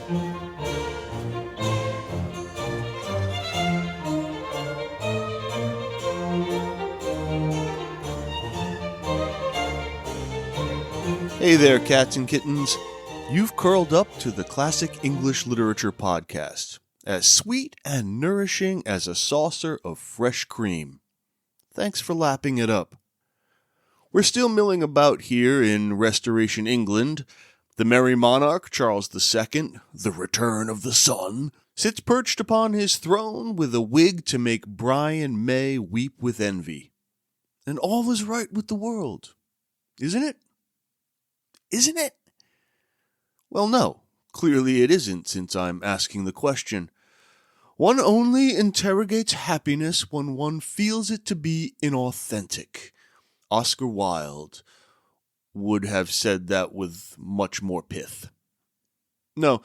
Hey there, cats and kittens. You've curled up to the Classic English Literature Podcast, as sweet and nourishing as a saucer of fresh cream. Thanks for lapping it up. We're still milling about here in Restoration England. The merry monarch, Charles II, the return of the sun, sits perched upon his throne with a wig to make Brian May weep with envy. And all is right with the world, isn't it? Isn't it? Well, no, clearly it isn't, since I'm asking the question. One only interrogates happiness when one feels it to be inauthentic. Oscar Wilde would have said that with much more pith. No,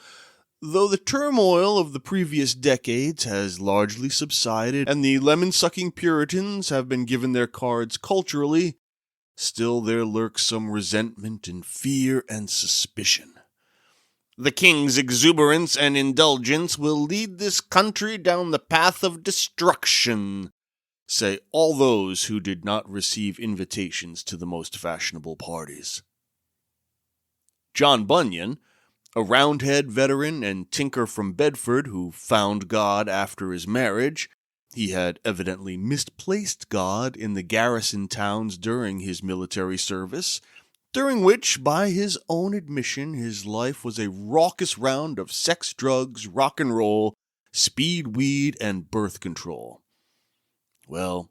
though the turmoil of the previous decades has largely subsided and the lemon-sucking Puritans have been given their cards culturally, still there lurks some resentment and fear and suspicion. The king's exuberance and indulgence will lead this country down the path of destruction, say all those who did not receive invitations to the most fashionable parties. John Bunyan, a Roundhead veteran and tinker from Bedford who found God after his marriage, he had evidently misplaced God in the garrison towns during his military service, during which, by his own admission, his life was a raucous round of sex, drugs, rock and roll, speed, weed, and birth control. Well,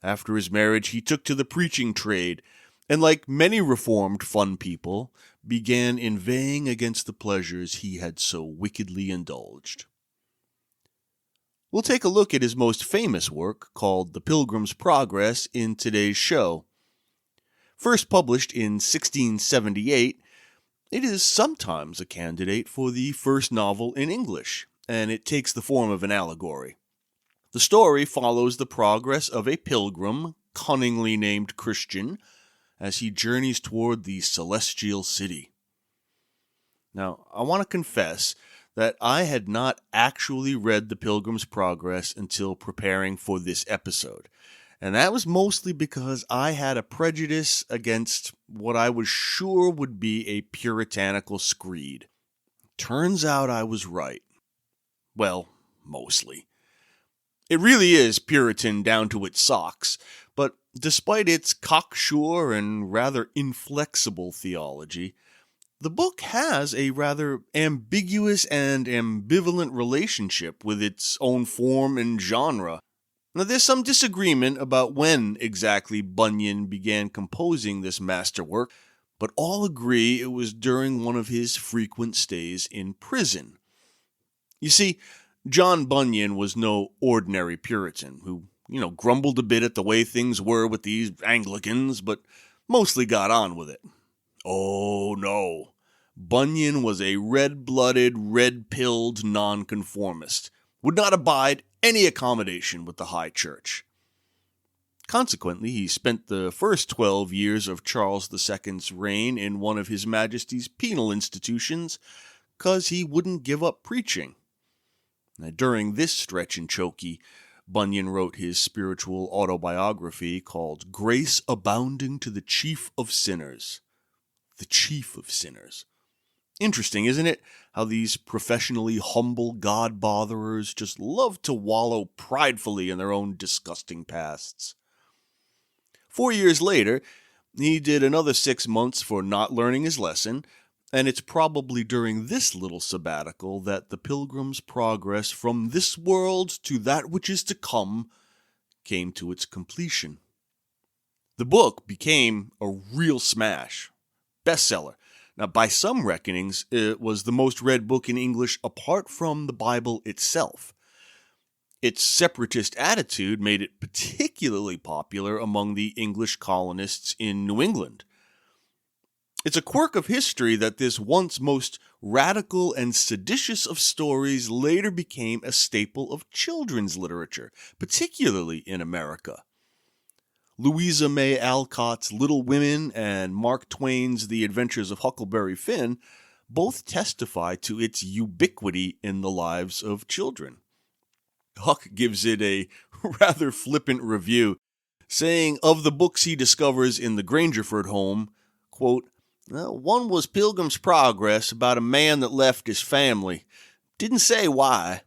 after his marriage, he took to the preaching trade, and like many reformed fun people, began inveighing against the pleasures he had so wickedly indulged. We'll take a look at his most famous work, called The Pilgrim's Progress, in today's show. First published in 1678, it is sometimes a candidate for the first novel in English, and it takes the form of an allegory. The story follows the progress of a pilgrim, cunningly named Christian, as he journeys toward the celestial city. Now, I want to confess that I had not actually read The Pilgrim's Progress until preparing for this episode. And that was mostly because I had a prejudice against what I was sure would be a puritanical screed. Turns out I was right. Well, mostly. It really is Puritan down to its socks, but despite its cocksure and rather inflexible theology, the book has a rather ambiguous and ambivalent relationship with its own form and genre. Now, there's some disagreement about when exactly Bunyan began composing this masterwork, but all agree it was during one of his frequent stays in prison. You see, John Bunyan was no ordinary Puritan who, grumbled a bit at the way things were with these Anglicans, but mostly got on with it. Oh, no. Bunyan was a red-blooded, red-pilled nonconformist, would not abide any accommodation with the high church. Consequently, he spent the first 12 years of Charles II's reign in one of His Majesty's penal institutions, 'cause he wouldn't give up preaching. Now, during this stretch in chokey, Bunyan wrote his spiritual autobiography called Grace Abounding to the Chief of Sinners. The Chief of Sinners. Interesting, isn't it, how these professionally humble God-botherers just love to wallow pridefully in their own disgusting pasts. 4 years later, he did another 6 months for not learning his lesson, and it's probably during this little sabbatical that The Pilgrim's Progress from this world to that which is to come came to its completion. The book became a real smash, bestseller. Now, by some reckonings, it was the most read book in English apart from the Bible itself. Its separatist attitude made it particularly popular among the English colonists in New England. It's a quirk of history that this once most radical and seditious of stories later became a staple of children's literature, particularly in America. Louisa May Alcott's Little Women and Mark Twain's The Adventures of Huckleberry Finn both testify to its ubiquity in the lives of children. Huck gives it a rather flippant review, saying of the books he discovers in the Grangerford home, quote, one was Pilgrim's Progress about a man that left his family. Didn't say why.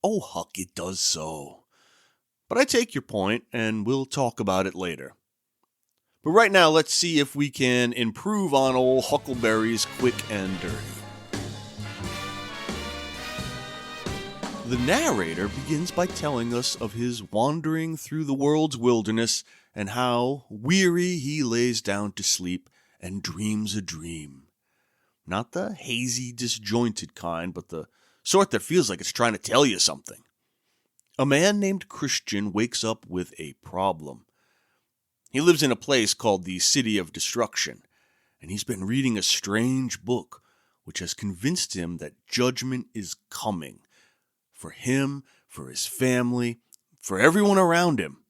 Oh, Huck, it does so. But I take your point, and we'll talk about it later. But right now, let's see if we can improve on old Huckleberry's quick and dirty. The narrator begins by telling us of his wandering through the world's wilderness and how, weary, he lays down to sleep and dreams a dream. Not the hazy, disjointed kind, but the sort that feels like it's trying to tell you something. A man named Christian wakes up with a problem. He lives in a place called the City of Destruction, and he's been reading a strange book which has convinced him that judgment is coming. For him, for his family, for everyone around him.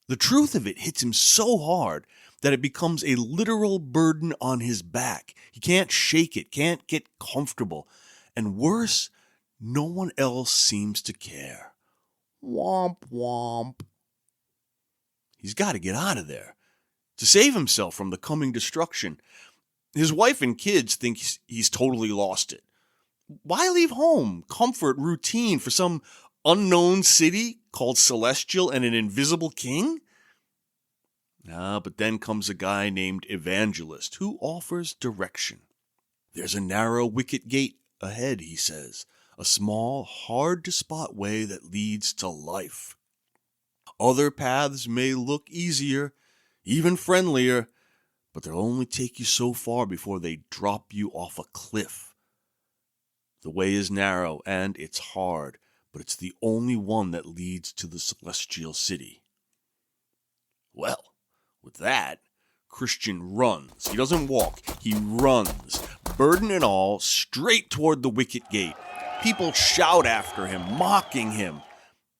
The truth of it hits him so hard that it becomes a literal burden on his back. He can't shake it, can't get comfortable. And worse, no one else seems to care. Womp womp. He's got to get out of there to save himself from the coming destruction. His wife and kids think he's totally lost it. Why leave home, comfort, routine for some unknown city called Celestial and an invisible king? But then comes a guy named Evangelist who offers direction. There's a narrow wicket gate ahead, he says, a small, hard-to-spot way that leads to life. Other paths may look easier, even friendlier, but they'll only take you so far before they drop you off a cliff. The way is narrow and it's hard, but it's the only one that leads to the Celestial City. Well, with that, Christian runs. He doesn't walk, he runs, burden and all, straight toward the wicket gate. People shout after him, mocking him.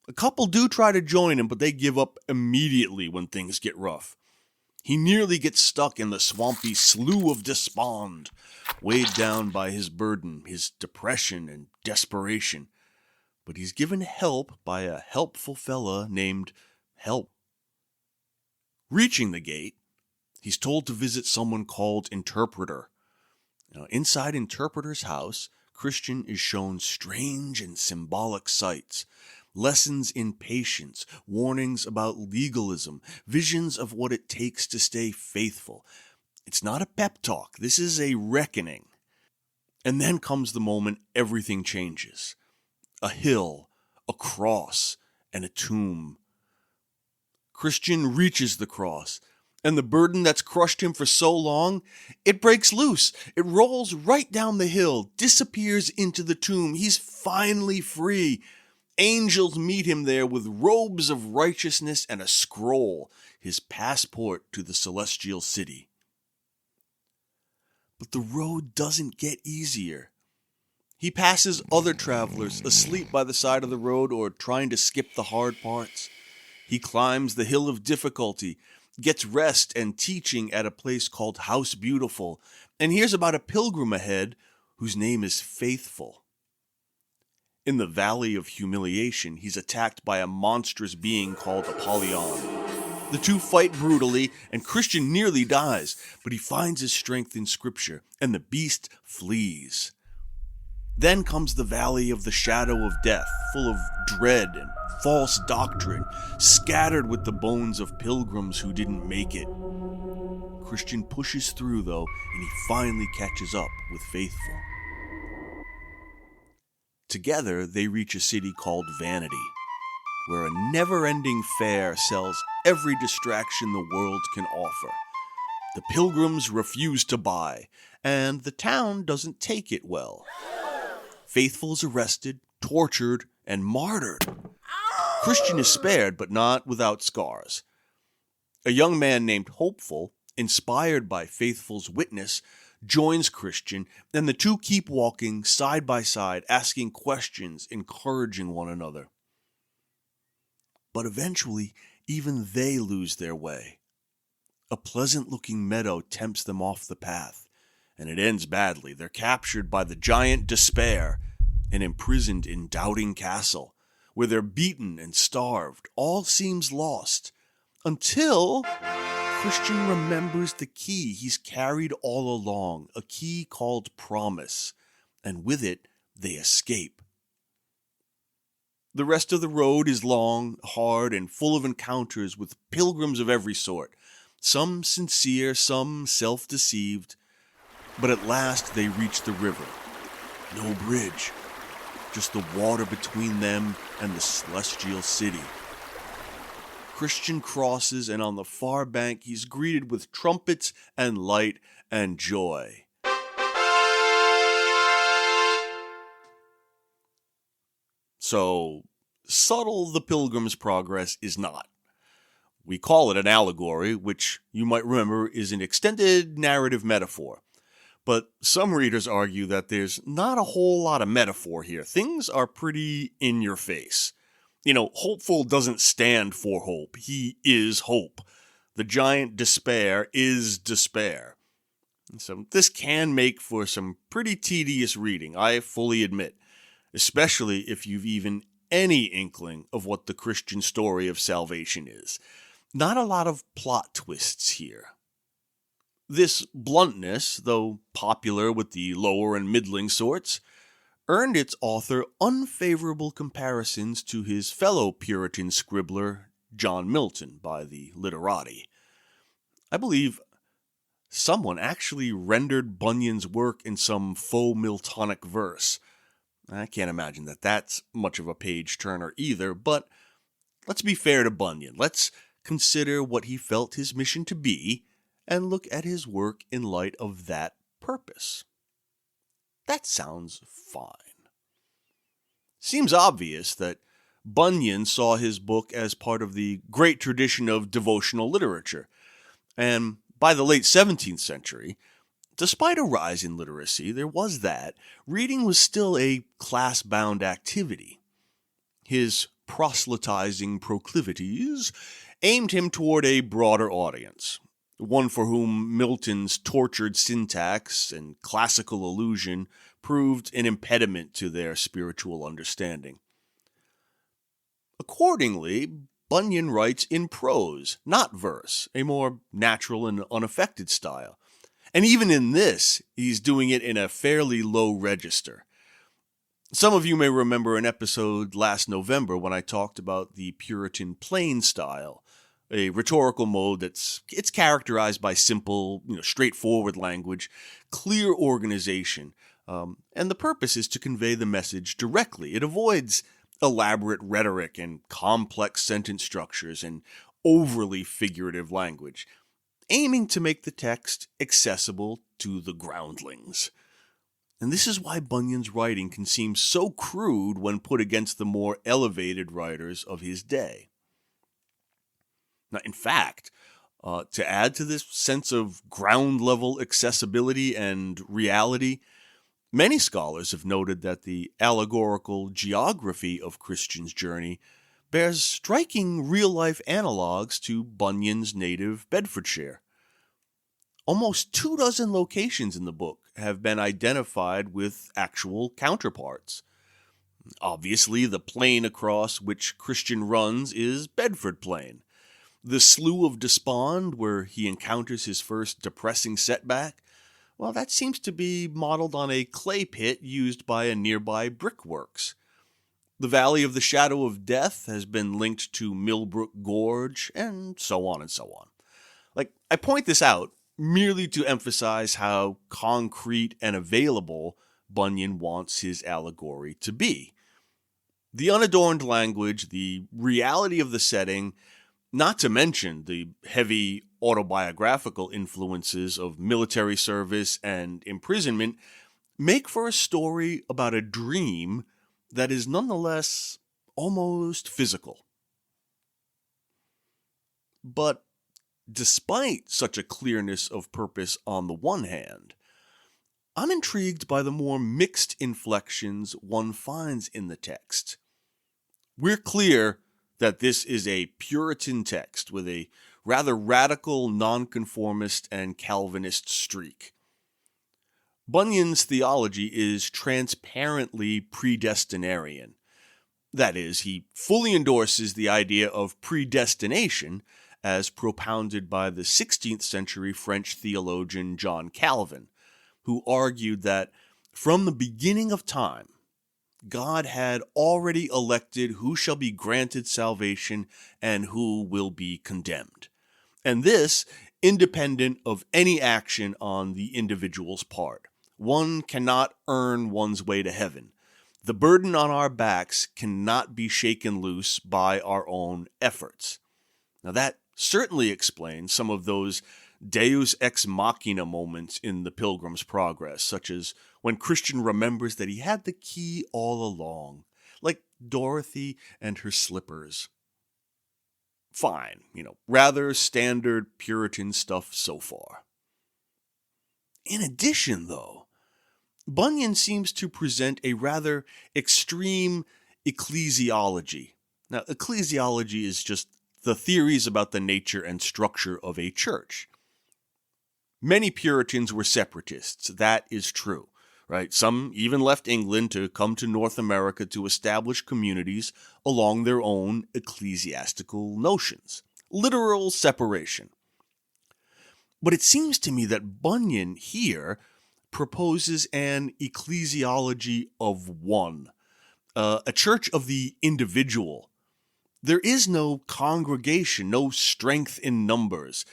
A couple do try to join him, but they give up immediately when things get rough. He nearly gets stuck in the swampy slough of despond, weighed down by his burden, his depression and desperation. But he's given help by a helpful fella named Help. Reaching the gate, he's told to visit someone called Interpreter. Now, inside Interpreter's house, Christian is shown strange and symbolic sights. Lessons in patience, warnings about legalism, visions of what it takes to stay faithful. It's not a pep talk. This is a reckoning. And then comes the moment everything changes. A hill, a cross, and a tomb. Christian reaches the cross, and the burden that's crushed him for so long, it breaks loose. It rolls right down the hill, disappears into the tomb. He's finally free. Angels meet him there with robes of righteousness and a scroll, his passport to the Celestial City. But the road doesn't get easier. He passes other travelers asleep by the side of the road or trying to skip the hard parts. He climbs the hill of difficulty, gets rest and teaching at a place called House Beautiful, and hears about a pilgrim ahead whose name is Faithful. In the Valley of Humiliation, he's attacked by a monstrous being called Apollyon. The two fight brutally, and Christian nearly dies, but he finds his strength in Scripture, and the beast flees. Then comes the Valley of the Shadow of Death, full of dread and false doctrine, scattered with the bones of pilgrims who didn't make it. Christian pushes through, though, and he finally catches up with Faithful. Together, they reach a city called Vanity, where a never-ending fair sells every distraction the world can offer. The pilgrims refuse to buy, and the town doesn't take it well. Faithful is arrested, tortured, and martyred. Christian is spared, but not without scars. A young man named Hopeful, inspired by Faithful's witness, joins Christian, and the two keep walking side by side, asking questions, encouraging one another. But eventually, even they lose their way. A pleasant-looking meadow tempts them off the path, and it ends badly. They're captured by the giant Despair and imprisoned in Doubting Castle, where they're beaten and starved. All seems lost until Christian remembers the key he's carried all along, a key called promise, and with it, they escape. The rest of the road is long, hard, and full of encounters with pilgrims of every sort, some sincere, some self-deceived, but at last they reach the river. No bridge, just the water between them and the celestial city. Christian crosses, and on the far bank he's greeted with trumpets and light and joy. So, subtle the Pilgrim's Progress is not. We call it an allegory, which you might remember is an extended narrative metaphor. But some readers argue that there's not a whole lot of metaphor here. Things are pretty in your face. Hopeful doesn't stand for hope. He is hope. The giant Despair is despair. So this can make for some pretty tedious reading, I fully admit, especially if you've even any inkling of what the Christian story of salvation is. Not a lot of plot twists here. This bluntness, though popular with the lower and middling sorts, earned its author unfavorable comparisons to his fellow Puritan scribbler, John Milton, by the literati. I believe someone actually rendered Bunyan's work in some faux Miltonic verse. I can't imagine that that's much of a page-turner either, but let's be fair to Bunyan. Let's consider what he felt his mission to be and look at his work in light of that purpose. That sounds fine. Seems obvious that Bunyan saw his book as part of the great tradition of devotional literature, and by the late 17th century, despite a rise in literacy, reading was still a class-bound activity. His proselytizing proclivities aimed him toward a broader audience, one for whom Milton's tortured syntax and classical allusion proved an impediment to their spiritual understanding. Accordingly, Bunyan writes in prose, not verse, a more natural and unaffected style. And even in this, he's doing it in a fairly low register. Some of you may remember an episode last November when I talked about the Puritan plain style, a rhetorical mode it's characterized by simple, straightforward language, clear organization, and the purpose is to convey the message directly. It avoids elaborate rhetoric and complex sentence structures and overly figurative language, aiming to make the text accessible to the groundlings. And this is why Bunyan's writing can seem so crude when put against the more elevated writers of his day. Now, in fact, to add to this sense of ground-level accessibility and reality, many scholars have noted that the allegorical geography of Christian's journey bears striking real-life analogues to Bunyan's native Bedfordshire. Almost 24 locations in the book have been identified with actual counterparts. Obviously, the plain across which Christian runs is Bedford Plain. The Slough of Despond, where he encounters his first depressing setback, well, that seems to be modeled on a clay pit used by a nearby brickworks. The Valley of the Shadow of Death has been linked to Millbrook Gorge, and so on and so on. I point this out merely to emphasize how concrete and available Bunyan wants his allegory to be. The unadorned language, the reality of the setting, not to mention the heavy autobiographical influences of military service and imprisonment, make for a story about a dream that is nonetheless almost physical. But despite such a clearness of purpose on the one hand, I'm intrigued by the more mixed inflections one finds in the text. We're clear that this is a Puritan text with a rather radical nonconformist and Calvinist streak. Bunyan's theology is transparently predestinarian. That is, he fully endorses the idea of predestination as propounded by the 16th century French theologian John Calvin, who argued that from the beginning of time, God had already elected who shall be granted salvation and who will be condemned. And this independent of any action on the individual's part. One cannot earn one's way to heaven. The burden on our backs cannot be shaken loose by our own efforts. Now that certainly explains some of those deus ex machina moments in the Pilgrim's Progress, such as when Christian remembers that he had the key all along, like Dorothy and her slippers. Fine, rather standard Puritan stuff so far. In addition, though, Bunyan seems to present a rather extreme ecclesiology. Now, ecclesiology is just the theories about the nature and structure of a church. Many Puritans were separatists, that is true, right? Some even left England to come to North America to establish communities along their own ecclesiastical notions. Literal separation. But it seems to me that Bunyan here proposes an ecclesiology of one, a church of the individual. There is no congregation, no strength in numbers.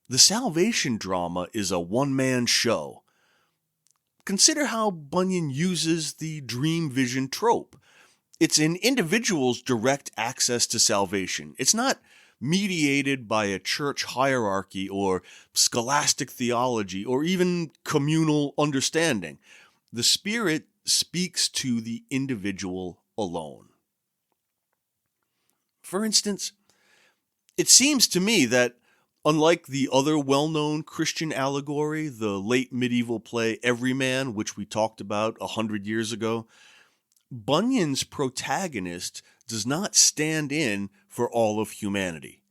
The salvation drama is a one-man show. Consider how Bunyan uses the dream vision trope. It's an individual's direct access to salvation. It's not mediated by a church hierarchy or scholastic theology or even communal understanding. The Spirit speaks to the individual alone. For instance, it seems to me that unlike the other well-known Christian allegory, the late medieval play Everyman, which we talked about 100 years ago, Bunyan's protagonist does not stand in for all of humanity.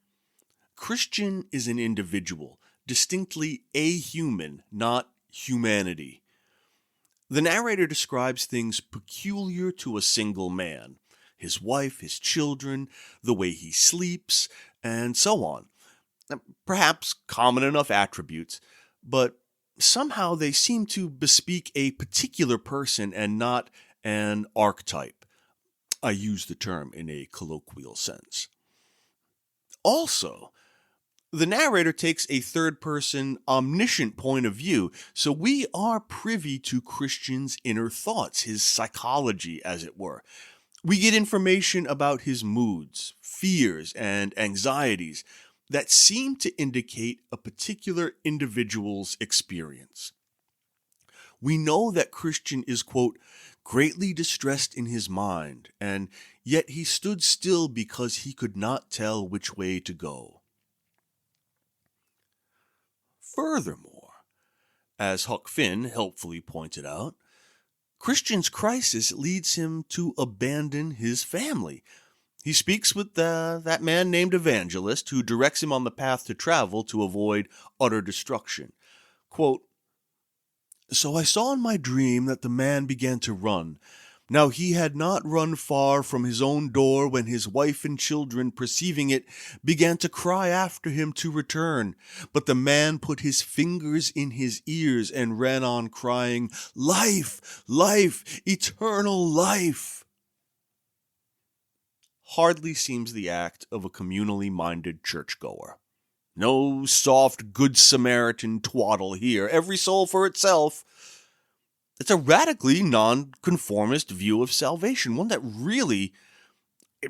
Christian is an individual, distinctly a-human, not humanity. The narrator describes things peculiar to a single man, his wife, his children, the way he sleeps, and so on. Perhaps common enough attributes, but somehow they seem to bespeak a particular person and not an archetype. I use the term in a colloquial sense. Also, the narrator takes a third-person, omniscient point of view, so we are privy to Christian's inner thoughts, his psychology, as it were. We get information about his moods, fears, and anxieties that seem to indicate a particular individual's experience. We know that Christian is, quote, greatly distressed in his mind, and yet he stood still because he could not tell which way to go. Furthermore, as Huck Finn helpfully pointed out, Christian's crisis leads him to abandon his family. He speaks with that man named Evangelist, who directs him on the path to travel to avoid utter destruction. Quote, "So I saw in my dream that the man began to run. Now he had not run far from his own door when his wife and children, perceiving it, began to cry after him to return. But the man put his fingers in his ears and ran on crying, 'Life, life, eternal life.'" Hardly seems the act of a communally minded churchgoer. No soft Good Samaritan twaddle here, every soul for itself. It's a radically nonconformist view of salvation, one that really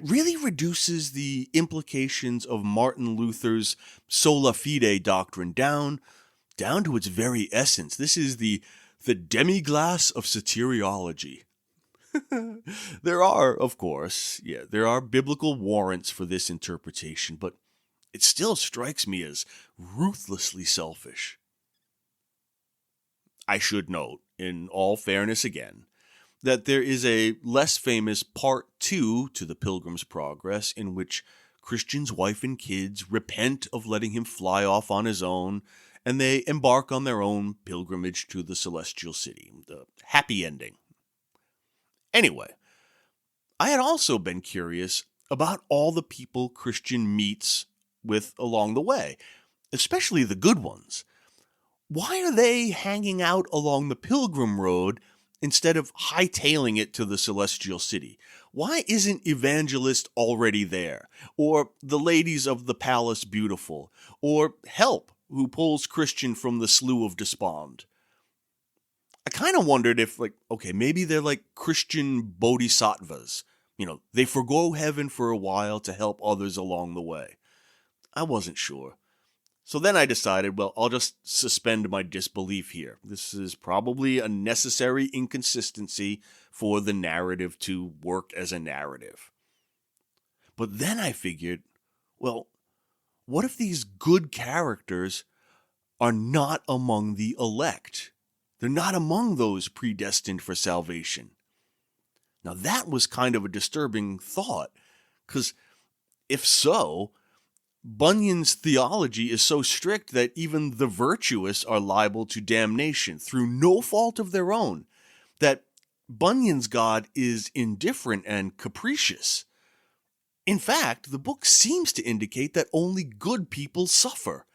reduces the implications of Martin Luther's sola fide doctrine down to its very essence. This is the demi-glace of soteriology. There are, of course, there are biblical warrants for this interpretation, but it still strikes me as ruthlessly selfish. I should note, in all fairness again, that there is a less famous part 2 to the Pilgrim's Progress in which Christian's wife and kids repent of letting him fly off on his own and they embark on their own pilgrimage to the celestial city. The happy ending. Anyway, I had also been curious about all the people Christian meets with along the way, especially the good ones. Why are they hanging out along the Pilgrim Road instead of hightailing it to the celestial city? Why isn't Evangelist already there? Or the ladies of the palace beautiful? Or Help, who pulls Christian from the slough of despond? I kind of wondered if, maybe they're like Christian bodhisattvas. They forgo heaven for a while to help others along the way. I wasn't sure. So then I decided, I'll just suspend my disbelief here. This is probably a necessary inconsistency for the narrative to work as a narrative. But then I figured, what if these good characters are not among the elect? They're not among those predestined for salvation. Now that was kind of a disturbing thought, because if so, Bunyan's theology is so strict that even the virtuous are liable to damnation through no fault of their own, that Bunyan's God is indifferent and capricious. In fact, the book seems to indicate that only good people suffer.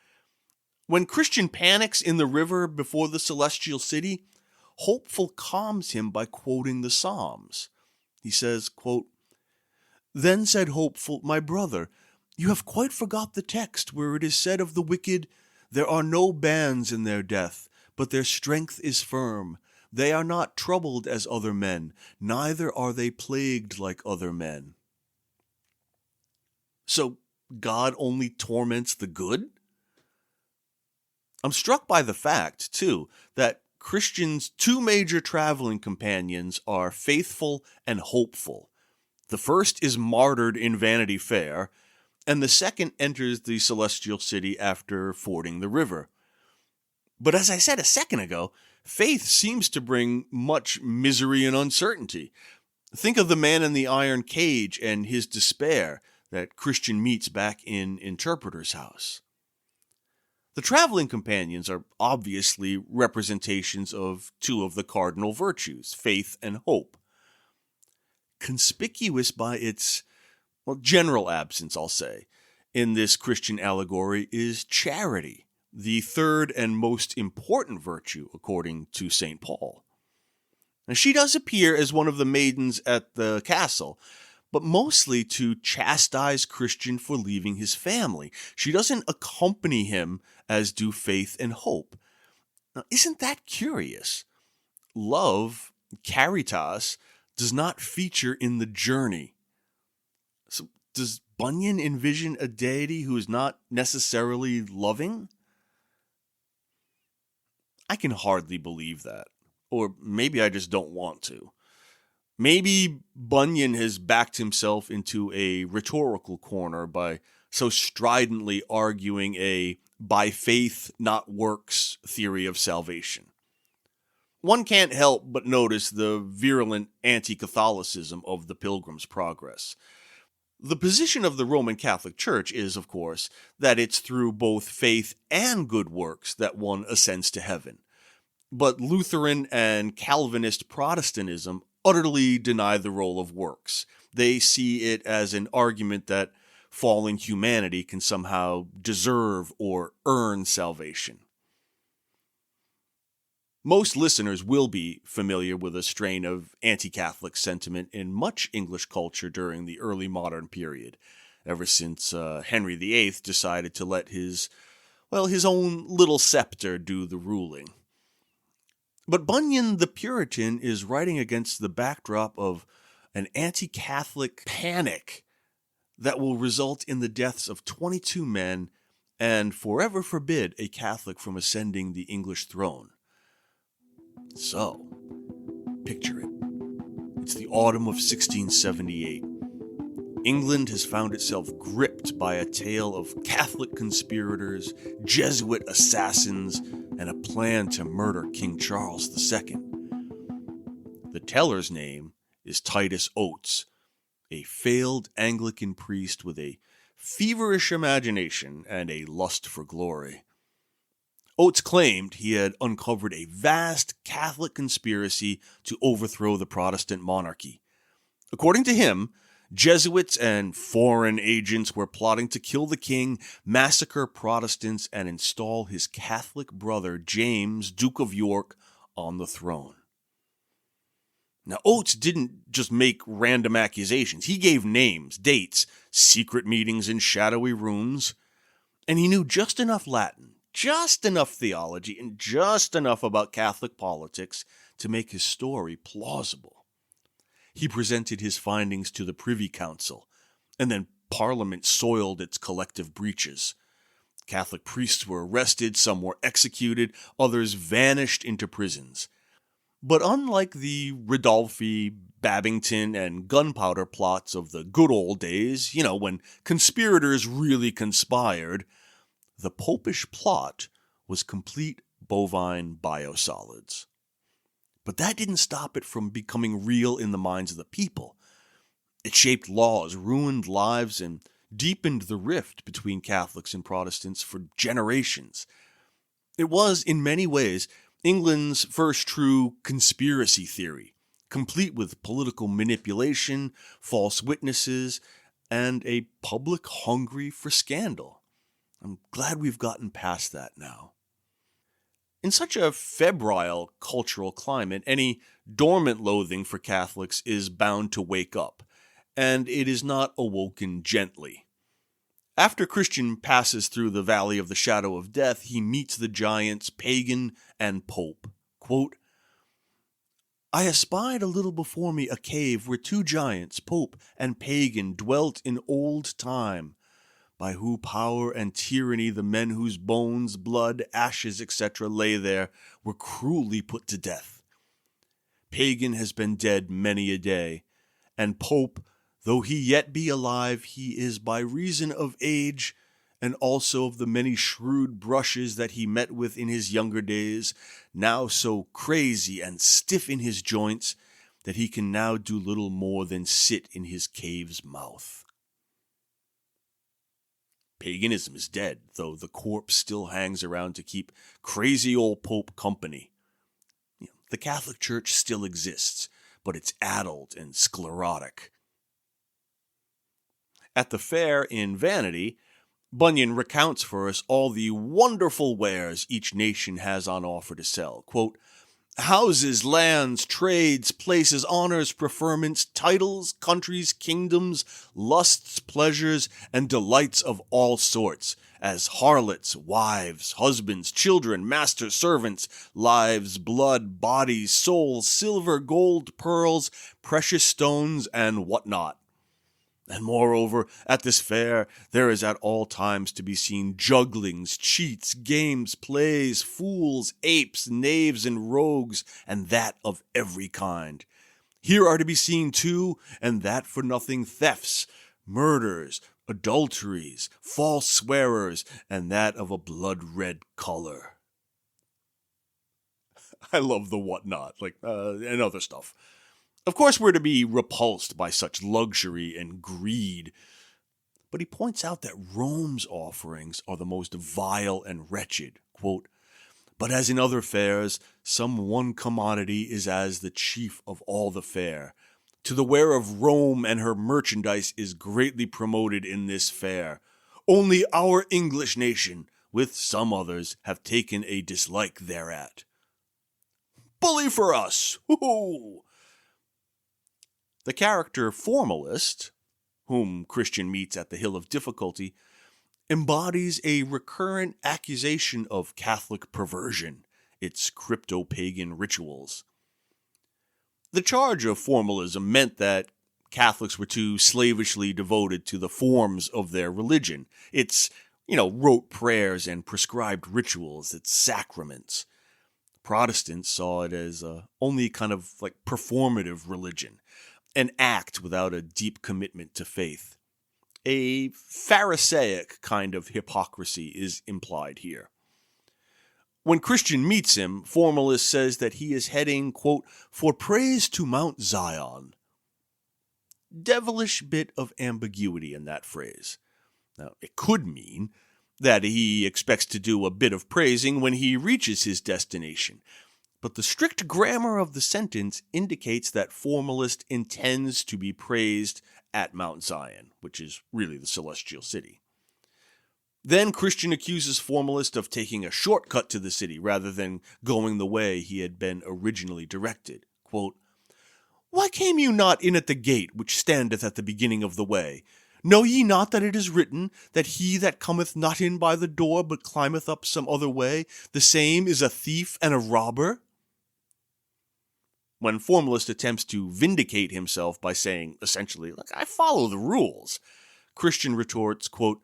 When Christian panics in the river before the celestial city, Hopeful calms him by quoting the Psalms. He says, quote, "Then said Hopeful, my brother, you have quite forgot the text where it is said of the wicked, there are no bands in their death, but their strength is firm. They are not troubled as other men, neither are they plagued like other men." So God only torments the good? I'm struck by the fact, too, that Christians' two major traveling companions are Faithful and Hopeful. The first is martyred in Vanity Fair, and the second enters the celestial city after fording the river. But as I said a second ago, faith seems to bring much misery and uncertainty. Think of the man in the iron cage and his despair that Christian meets back in Interpreter's House. The traveling companions are obviously representations of two of the cardinal virtues, faith and hope. Conspicuous by its general absence, I'll say, in this Christian allegory is charity, the third and most important virtue, according to St. Paul. Now, she does appear as one of the maidens at the castle, but mostly to chastise Christian for leaving his family. She doesn't accompany him as do faith and hope. Now, isn't that curious? Love, caritas, does not feature in the journey. So does Bunyan envision a deity who is not necessarily loving? I can hardly believe that. Or maybe I just don't want to. Maybe Bunyan has backed himself into a rhetorical corner by so stridently arguing a by faith, not works theory of salvation. One can't help but notice the virulent anti-Catholicism of the Pilgrim's Progress. The position of the Roman Catholic Church is, of course, that it's through both faith and good works that one ascends to heaven. But Lutheran and Calvinist Protestantism utterly deny the role of works. They see it as an argument that fallen humanity can somehow deserve or earn salvation. Most listeners will be familiar with a strain of anti-Catholic sentiment in much English culture during the early modern period, ever since Henry VIII decided to let his own little scepter do the ruling. But Bunyan the Puritan is writing against the backdrop of an anti-Catholic panic that will result in the deaths of 22 men and forever forbid a Catholic from ascending the English throne. So, picture it. It's the autumn of 1678. England has found itself gripped by a tale of Catholic conspirators, Jesuit assassins, and a plan to murder King Charles II. The teller's name is Titus Oates, a failed Anglican priest with a feverish imagination and a lust for glory. Oates claimed he had uncovered a vast Catholic conspiracy to overthrow the Protestant monarchy. According to him, Jesuits and foreign agents were plotting to kill the king, massacre Protestants, and install his Catholic brother James, Duke of York, on the throne. Now, Oates didn't just make random accusations. He gave names, dates, secret meetings in shadowy rooms, and he knew just enough Latin, just enough theology, and just enough about Catholic politics to make his story plausible. He presented his findings to the Privy Council, and then Parliament soiled its collective breaches. Catholic priests were arrested, some were executed, others vanished into prisons. But unlike the Ridolfi, Babington, and gunpowder plots of the good old days, when conspirators really conspired, the popish plot was complete bovine biosolids. But that didn't stop it from becoming real in the minds of the people. It shaped laws, ruined lives, and deepened the rift between Catholics and Protestants for generations. It was, in many ways, England's first true conspiracy theory, complete with political manipulation, false witnesses, and a public hungry for scandal. I'm glad we've gotten past that now. In such a febrile cultural climate, any dormant loathing for Catholics is bound to wake up, and it is not awoken gently. After Christian passes through the valley of the shadow of death, he meets the giants Pagan and Pope. Quote, "I espied a little before me a cave where two giants, Pope and Pagan, dwelt in old time, by whose power and tyranny the men whose bones, blood, ashes, etc. lay there were cruelly put to death. Pagan has been dead many a day, and Pope, though he yet be alive, he is by reason of age, and also of the many shrewd brushes that he met with in his younger days, now so crazy and stiff in his joints, that he can now do little more than sit in his cave's mouth." Paganism is dead, though the corpse still hangs around to keep crazy old Pope company. The Catholic Church still exists, but it's addled and sclerotic. At the fair in Vanity, Bunyan recounts for us all the wonderful wares each nation has on offer to sell. Quote, "Houses, lands, trades, places, honors, preferments, titles, countries, kingdoms, lusts, pleasures, and delights of all sorts, as harlots, wives, husbands, children, masters, servants, lives, blood, bodies, souls, silver, gold, pearls, precious stones, and what not. And moreover, at this fair, there is at all times to be seen jugglings, cheats, games, plays, fools, apes, knaves, and rogues, and that of every kind. Here are to be seen too, and that for nothing, thefts, murders, adulteries, false swearers, and that of a blood-red color." I love the whatnot, and other stuff. Of course, we're to be repulsed by such luxury and greed, but he points out that Rome's offerings are the most vile and wretched. Quote, "But as in other fairs, some one commodity is as the chief of all the fair. To the wear of Rome and her merchandise is greatly promoted in this fair. Only our English nation, with some others, have taken a dislike thereat." Bully for us! Hoo-hoo! The character Formalist, whom Christian meets at the Hill of Difficulty, embodies a recurrent accusation of Catholic perversion, its crypto-pagan rituals. The charge of formalism meant that Catholics were too slavishly devoted to the forms of their religion, its, rote prayers and prescribed rituals, its sacraments. Protestants saw it as only kind of like performative religion, an act without a deep commitment to faith. A Pharisaic kind of hypocrisy is implied here. When Christian meets him, Formalist says that he is heading, quote, "for praise to Mount Zion." Devilish bit of ambiguity in that phrase. Now, it could mean that he expects to do a bit of praising when he reaches his destination. But the strict grammar of the sentence indicates that formalist intends to be praised at Mount Zion, which is really the celestial city. Then Christian accuses formalist of taking a shortcut to the city rather than going the way he had been originally directed. Quote, "Why came you not in at the gate which standeth at the beginning of the way? Know ye not that it is written, that he that cometh not in by the door, but climbeth up some other way, the same is a thief and a robber?" When formalist attempts to vindicate himself by saying, essentially, like, "I follow the rules," Christian retorts, quote,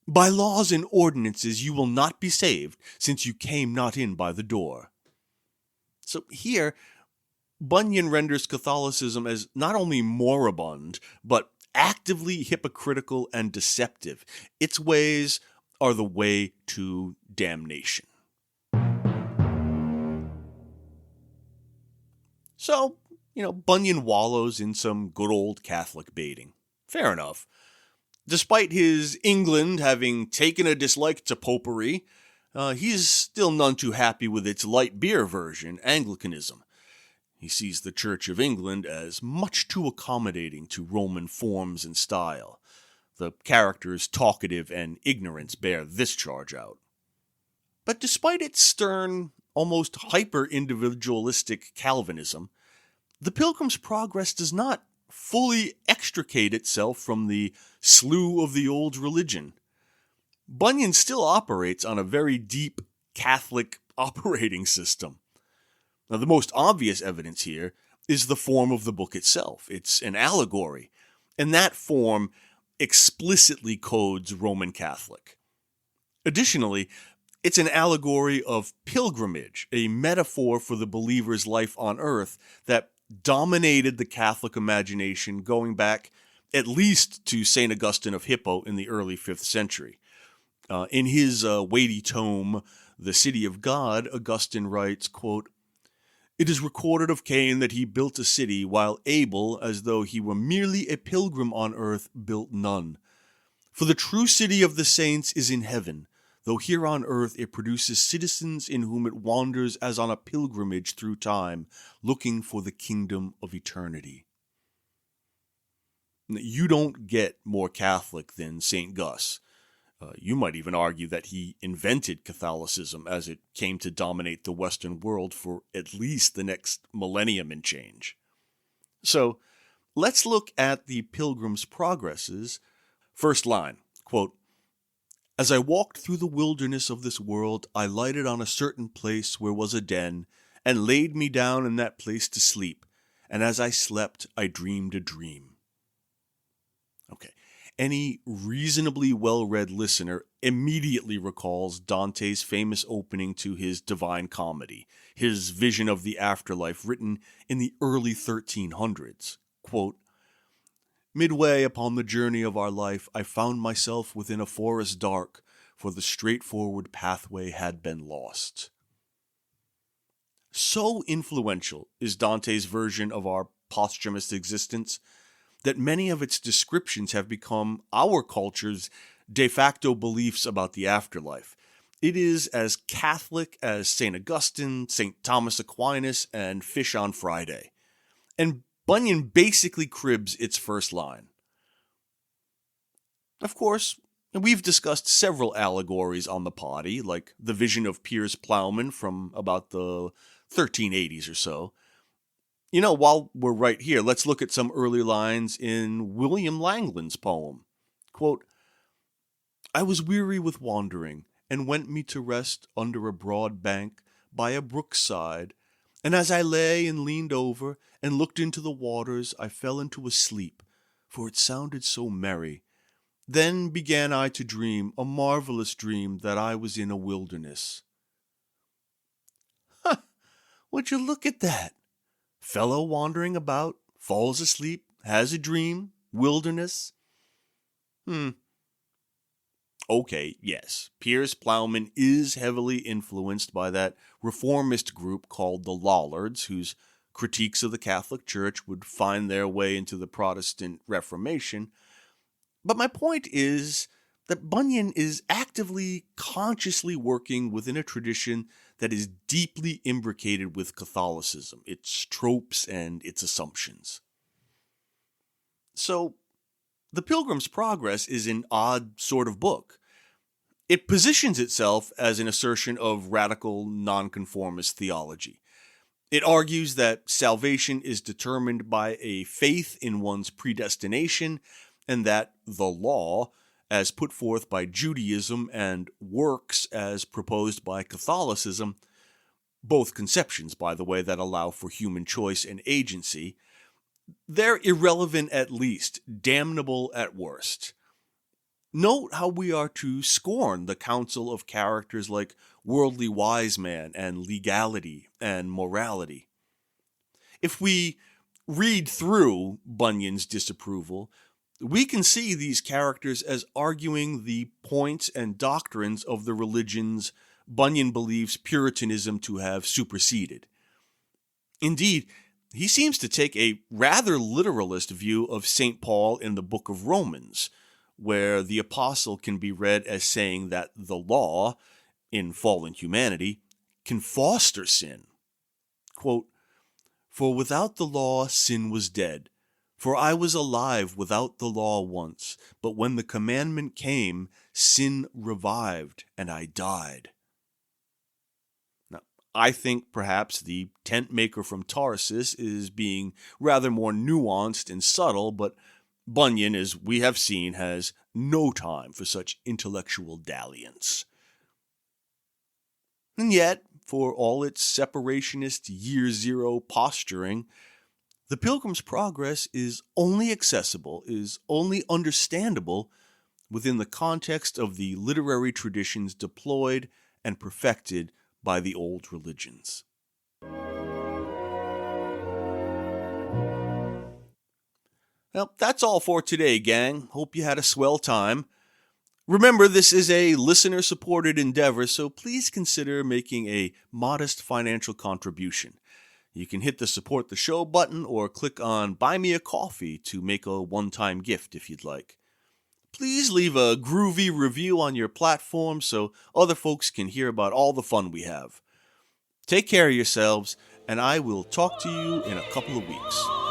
"By laws and ordinances you will not be saved, since you came not in by the door." So here, Bunyan renders Catholicism as not only moribund, but actively hypocritical and deceptive. Its ways are the way to damnation. So, Bunyan wallows in some good old Catholic baiting. Fair enough. Despite his England having taken a dislike to popery, he's still none too happy with its light beer version, Anglicanism. He sees the Church of England as much too accommodating to Roman forms and style. The characters talkative and ignorance bear this charge out. But despite its stern, almost hyper-individualistic Calvinism, the Pilgrim's Progress does not fully extricate itself from the slough of the old religion. Bunyan still operates on a very deep Catholic operating system. Now, the most obvious evidence here is the form of the book itself. It's an allegory, and that form explicitly codes Roman Catholic. Additionally, it's an allegory of pilgrimage, a metaphor for the believer's life on earth that dominated the Catholic imagination going back at least to St. Augustine of Hippo in the early 5th century. In his weighty tome, The City of God, Augustine writes, quote, "It is recorded of Cain that he built a city, while Abel, as though he were merely a pilgrim on earth, built none. For the true city of the saints is in heaven, though here on earth it produces citizens in whom it wanders as on a pilgrimage through time, looking for the kingdom of eternity." You don't get more Catholic than St. Gus. You might even argue that he invented Catholicism as it came to dominate the Western world for at least the next millennium and change. So, let's look at the Pilgrim's Progress's first line, quote, "As I walked through the wilderness of this world, I lighted on a certain place where was a den, and laid me down in that place to sleep, and as I slept, I dreamed a dream." Okay. Any reasonably well-read listener immediately recalls Dante's famous opening to his Divine Comedy, his vision of the afterlife written in the early 1300s. Quote, "Midway upon the journey of our life, I found myself within a forest dark, for the straightforward pathway had been lost." So influential is Dante's version of our posthumous existence that many of its descriptions have become our culture's de facto beliefs about the afterlife. It is as Catholic as St. Augustine, St. Thomas Aquinas, and Fish on Friday. And Bunyan basically cribs its first line. Of course, we've discussed several allegories on the potty, like the vision of Piers Plowman from about the 1380s or so. While we're right here, let's look at some early lines in William Langland's poem. Quote, "I was weary with wandering, and went me to rest under a broad bank by a brook's side, and as I lay and leaned over and looked into the waters, I fell into a sleep, for it sounded so merry. Then began I to dream a marvelous dream that I was in a wilderness." Huh, would you look at that? Fellow wandering about, falls asleep, has a dream, wilderness. Okay, yes, Piers Plowman is heavily influenced by that reformist group called the Lollards, whose critiques of the Catholic Church would find their way into the Protestant Reformation. But my point is that Bunyan is actively, consciously working within a tradition that is deeply imbricated with Catholicism, its tropes and its assumptions. So, The Pilgrim's Progress is an odd sort of book. It positions itself as an assertion of radical nonconformist theology. It argues that salvation is determined by a faith in one's predestination, and that the law, as put forth by Judaism, and works, as proposed by Catholicism, both conceptions, by the way, that allow for human choice and agency, they're irrelevant at least, damnable at worst. Note how we are to scorn the counsel of characters like worldly wise man and legality and morality. If we read through Bunyan's disapproval, we can see these characters as arguing the points and doctrines of the religions Bunyan believes Puritanism to have superseded. Indeed, he seems to take a rather literalist view of St. Paul in the book of Romans, where the apostle can be read as saying that the law, in fallen humanity, can foster sin. Quote, "For without the law sin was dead. For I was alive without the law once, but when the commandment came, sin revived, and I died." Now, I think perhaps the tent maker from Tarsus is being rather more nuanced and subtle, but Bunyan, as we have seen, has no time for such intellectual dalliance. And yet, for all its separationist year zero posturing, The Pilgrim's Progress is only accessible, is only understandable within the context of the literary traditions deployed and perfected by the old religions. Well, that's all for today, gang. Hope you had a swell time. Remember, this is a listener-supported endeavor, so please consider making a modest financial contribution. You can hit the support the show button or click on Buy Me a Coffee to make a one-time gift if you'd like. Please leave a groovy review on your platform so other folks can hear about all the fun we have. Take care of yourselves, and I will talk to you in a couple of weeks.